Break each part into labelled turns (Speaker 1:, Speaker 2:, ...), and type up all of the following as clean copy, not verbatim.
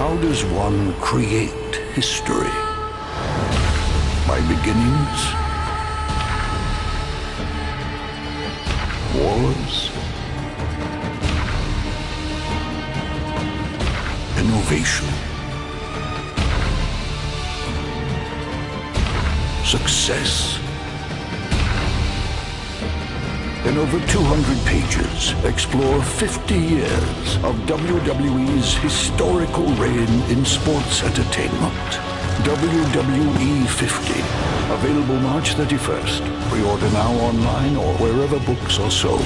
Speaker 1: How does one create history? By beginnings? Wars? Innovation? Success? In over 200 pages, explore 50 years of WWE's historical reign in sports entertainment. WWE 50. Available March 31st. Pre-order now online or wherever books are sold.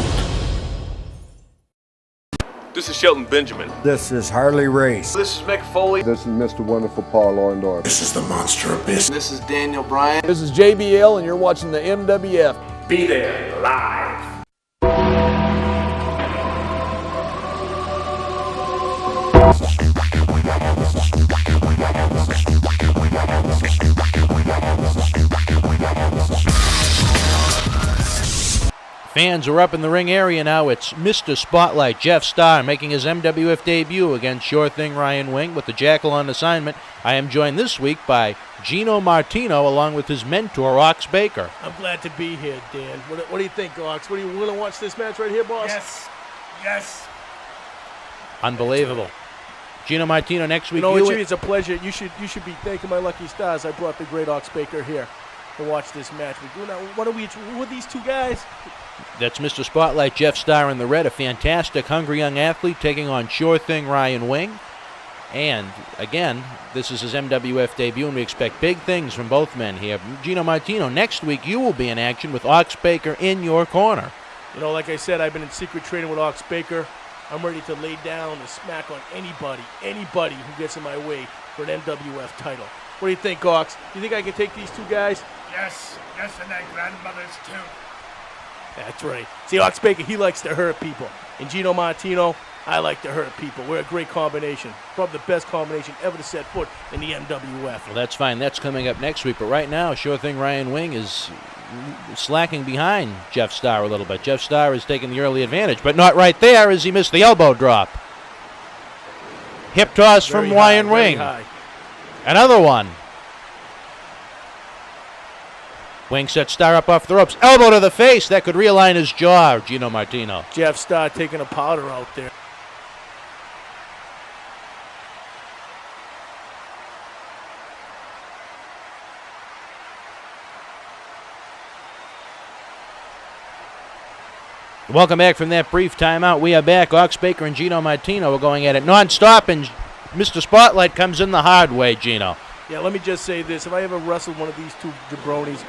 Speaker 2: This is Shelton Benjamin.
Speaker 3: This is Harley Race.
Speaker 2: This is Mick Foley.
Speaker 4: This is Mr. Wonderful Paul Orndorff.
Speaker 5: This is the Monster Abyss.
Speaker 6: This is Daniel Bryan.
Speaker 7: This is JBL, and you're watching the MWF.
Speaker 8: Be there live.
Speaker 9: Fans are up in the ring area now. It's Mr. Spotlight, Jeff Starr, making his MWF debut against Sure Thing Ryan Wing with the Jackal on assignment. I am joined this week by Gino Martino along with his mentor, Ox Baker.
Speaker 10: I'm glad to be here, Dan. What do you think, Ox? What are you going to watch this match right here, boss?
Speaker 8: Yes.
Speaker 9: Unbelievable. Gino Martino next week.
Speaker 10: It's a pleasure. You should be thanking my lucky stars. I brought the great Ox Baker here to watch this match. Who are these two guys?
Speaker 9: That's Mr. Spotlight, Jeff Starr in the red, a fantastic, hungry young athlete taking on Sure Thing Ryan Wing. And, again, this is his MWF debut, and we expect big things from both men here. Gino Martino, next week you will be in action with Ox Baker in your corner.
Speaker 10: Like I said, I've been in secret training with Ox Baker. I'm ready to lay down and smack on anybody who gets in my way for an MWF title. What do you think, Ox? You think I can take these two guys?
Speaker 8: Yes, and their grandmothers too.
Speaker 10: That's right. See, Ox Baker, he likes to hurt people. And Gino Martino, I like to hurt people. We're a great combination. Probably the best combination ever to set foot in the MWF.
Speaker 9: Well, that's fine. That's coming up next week. But right now, Sure Thing Ryan Wing is slacking behind Jeff Starr a little bit. Jeff Starr is taking the early advantage, but not right there as he missed the elbow drop. Hip toss from Ryan Wing. Another one. Wing sets Starr up off the ropes. Elbow to the face. That could realign his jaw, Gino Martino.
Speaker 10: Jeff Starr taking a powder out there.
Speaker 9: Welcome back from that brief timeout. We are back. Ox Baker and Gino Martino are going at it non-stop, and Mr. Spotlight comes in the hard way, Gino.
Speaker 10: Yeah, let me just say this. If I ever wrestled one of these two jabronis,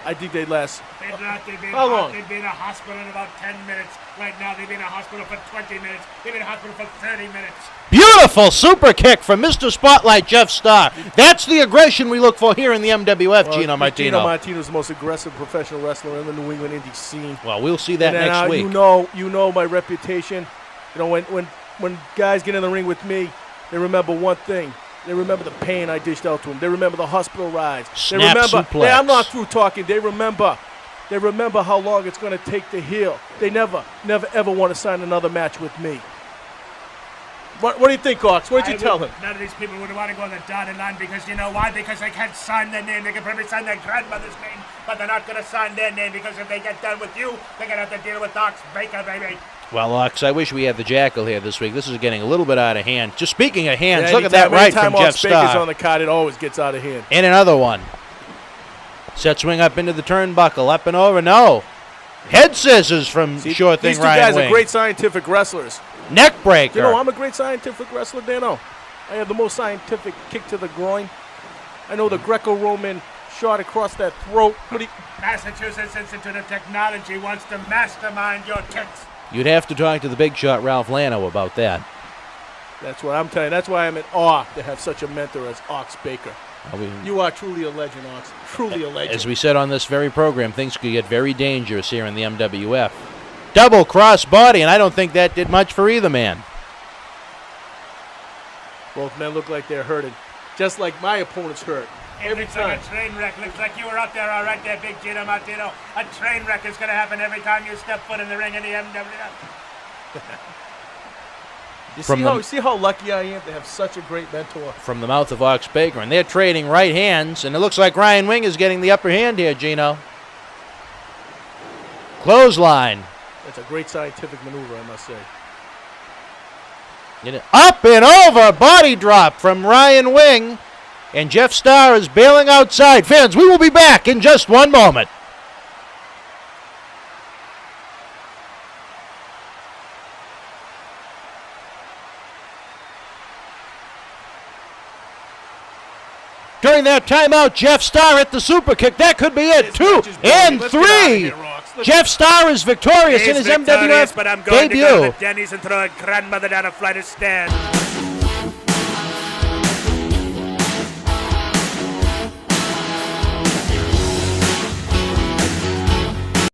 Speaker 10: I think they'd last. How long?
Speaker 8: They'd be in a hospital in about 10 minutes. Right now, they'd be in a hospital for 20 minutes. They'd be in a hospital for 30 minutes.
Speaker 9: Beautiful super kick from Mr. Spotlight, Jeff Starr. That's the aggression we look for here in the MWF, Gino Martino.
Speaker 10: Gino Martino's the most aggressive professional wrestler in the New England indie scene.
Speaker 9: Well, we'll see that next week.
Speaker 10: You know my reputation. When guys get in the ring with me, they remember one thing. They remember the pain I dished out to them. They remember the hospital rides.
Speaker 9: Snap suplex.
Speaker 10: I'm not through talking. They remember how long it's going to take to heal. They never, ever want to sign another match with me. What do you think, Ox? What did you tell him?
Speaker 8: None of these people would want to go on the dotted line because you know why? Because they can't sign their name. They can probably sign their grandmother's name, but they're not going to sign their name because if they get done with you, they're going to have to deal with Ox Baker, baby.
Speaker 9: Well, Ox, I wish we had the Jackal here this week. This is getting a little bit out of hand. Just speaking of hands, look at that right from Jeff Starr.
Speaker 10: Anytime Ox Baker's on the card, it always gets out of hand.
Speaker 9: And another one. Set swing up into the turnbuckle, up and over. No. Head scissors from Sure Thing Ryan Wing.
Speaker 10: These two guys are great scientific wrestlers.
Speaker 9: Neck breaker.
Speaker 10: You know, I'm a great scientific wrestler, Dano. I have the most scientific kick to the groin. I know the Greco-Roman shot across that throat.
Speaker 8: Massachusetts Institute of Technology wants to mastermind your kicks.
Speaker 9: You'd have to talk to the big shot Ralph Lano about that.
Speaker 10: That's what I'm telling you. That's why I'm in awe to have such a mentor as Ox Baker. You are truly a legend, Ox. Truly a legend.
Speaker 9: As we said on this very program, things could get very dangerous here in the MWF. Double cross body, and I don't think that did much for either man.
Speaker 10: Both men look like they're hurting, just like my opponent's hurt. Every time.
Speaker 8: Like a train wreck. Looks like you were out there all right there, Big Gino Martino. A train wreck is going to happen every time you step foot in the ring in the MWF.
Speaker 10: You see how lucky I am to have such a great mentor.
Speaker 9: From the mouth of Ox Baker. And they're trading right hands, and it looks like Ryan Wing is getting the upper hand here, Gino. Clothesline.
Speaker 10: That's a great scientific maneuver, I must say.
Speaker 9: Up and over, body drop from Ryan Wing. And Jeff Starr is bailing outside. Fans, we will be back in just one moment. During that timeout, Jeff Starr hit the super kick. That could be it. 2 and 3. Jeff Starr is victorious in his MWF
Speaker 8: but I'm going
Speaker 9: debut.
Speaker 8: to go to the Denny's and throw a grandmother down a flight of stairs.